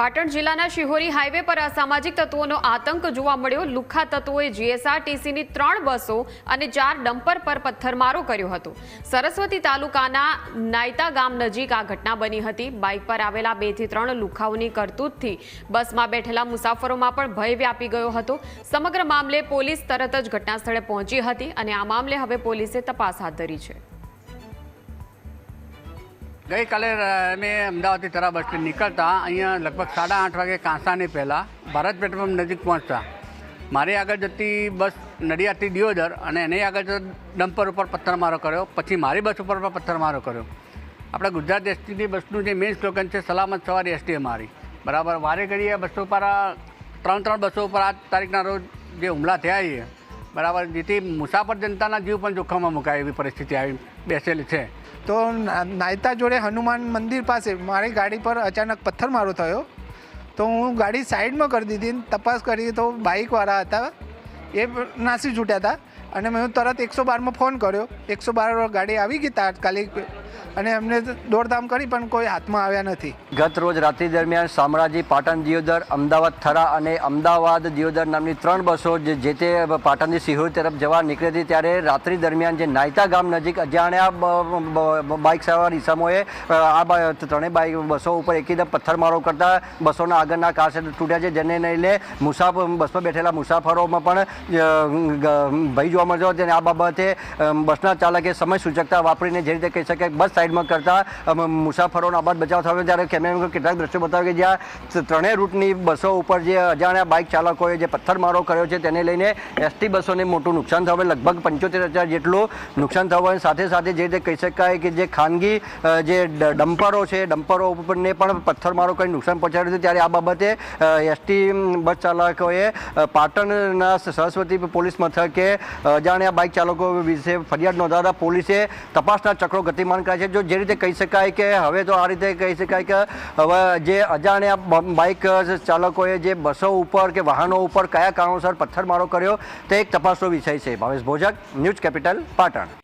પાટણ જિલ્લાના શિહોરી હાઈવે પર અસામાજિક તત્વોનો આતંક જોવા મળ્યો। લુખ્ખા તત્વોએ જીએસઆરટીસીની 3 બસો અને 4 ડમ્પર પર પથ્થરમારો કર્યો હતો। સરસ્વતી તાલુકાના નાયતા ગામ નજીક આ ઘટના બની હતી। બાઇક પર આવેલા 2 થી 3 લુખ્ખાઓની કરતૂતથી બસમાં બેઠેલા મુસાફરોમાં પણ ભય વ્યાપી ગયો હતો। સમગ્ર મામલે પોલીસ તરત જ ઘટનાસ્થળે પહોંચી હતી અને આ મામલે હવે પોલીસે તપાસ હાથ ધરી છે। गई काले मैं अमदावाद तरह बस स्टेण्ड निकलता अँ लगभग 8:30 वागे कांसानी पहला भारत पेट्रोल नजीक पहुँचता मारी आगे जती बस नडियादथी दियोदर अने एनी आगे डम्पर पर पत्थरमारो कर्यो। पछी मारी बस पर पत्थरमारो कर्यो। अपने गुजरात एसटी बसनु जे मेन स्लोगन है सलामत सवारी एसटी मारी बराबर वारे घड़ीए बसों पर 3 बसों पर आ तारीखना रोज जे हुमला थया है बराबर जेथी मुसाफर जनताना जीव पण जोखममां मुकाय एवी परिस्थिति आवी बेसेली छे। तो नायता जोड़े हनुमान मंदिर पास मारी गाड़ी पर अचानक पत्थरमारो थयो तो हूँ गाड़ी साइड में कर दीधी। तपास करी तो बाइक वाला था ये नासी छूट्या था और मैं तरत 112 में फोन कर्यो। 112 गाड़ी आई गई तात्कालिक અને અમને દોડધામ કરી પણ કોઈ હાથમાં આવ્યા નથી। ગત રોજ રાત્રિ દરમિયાન શામળાજી પાટણ દિયોદર અમદાવાદ થરા અને અમદાવાદ દિયોદર નામની 3 બસો જે તે પાટણથી શિહોરી તરફ જવા નીકળી હતી ત્યારે રાત્રિ દરમિયાન જે નાયતા ગામ નજીક અજાણ્યા બાઇક સવાર ઇસમોએ આ 3 બસો ઉપર એકદમ પથ્થરમારો કરતા બસોના આગળના કાર સેટ તૂટ્યા છે, જેને લઈને બસમાં બેઠેલા મુસાફરોમાં પણ ભય જોવા મળ્યો હતો। અને આ બાબતે બસના ચાલકે સમય સૂચકતા વાપરીને જે રીતે કહી શકાય બસ साइड में करता मुसाफरों आबाद बचाव थयो। त्यारे कैमरा કેટલાક દ્રશ્યો બતાવે કે જ્યાં 3 રૂટની બસો ઉપર જે અજાણ્યા બાઇક ચાલકોએ જે પથ્થરમારો કર્યો છે તેને લઈને એસટી બસોને મોટું નુકસાન થયું। લગભગ 75,000 જેટલું નુકસાન થયું। સાથે સાથે જે રીતે કહી શકાય કે જે ખાનગી જે ડમ્પરો છે ડમ્પરો ઉપરને પણ પથ્થરમારો કરી નુકસાન પહોંચાડ્યું હતું। ત્યારે આ બાબતે એસટી બસ ચાલકોએ પાટણના સરસ્વતી પોલીસ મથકે અજાણ્યા બાઇક ચાલકો વિશે ફરિયાદ નોંધાવતા પોલીસે તપાસના ચક્રો ગતિમાન કર્યા છે। जो जे रीते कही शकाय कि हवे तो आ रीते कही शकाय कि हवे जे अजाण्या बाइक चालकोए जे बसों ऊपर के वाहनों ऊपर कया कारणोसर पत्थरमारो कर्यो ते एक तपासनो विषय है। भावेश भोजक, न्यूज कैपिटल, पाटण।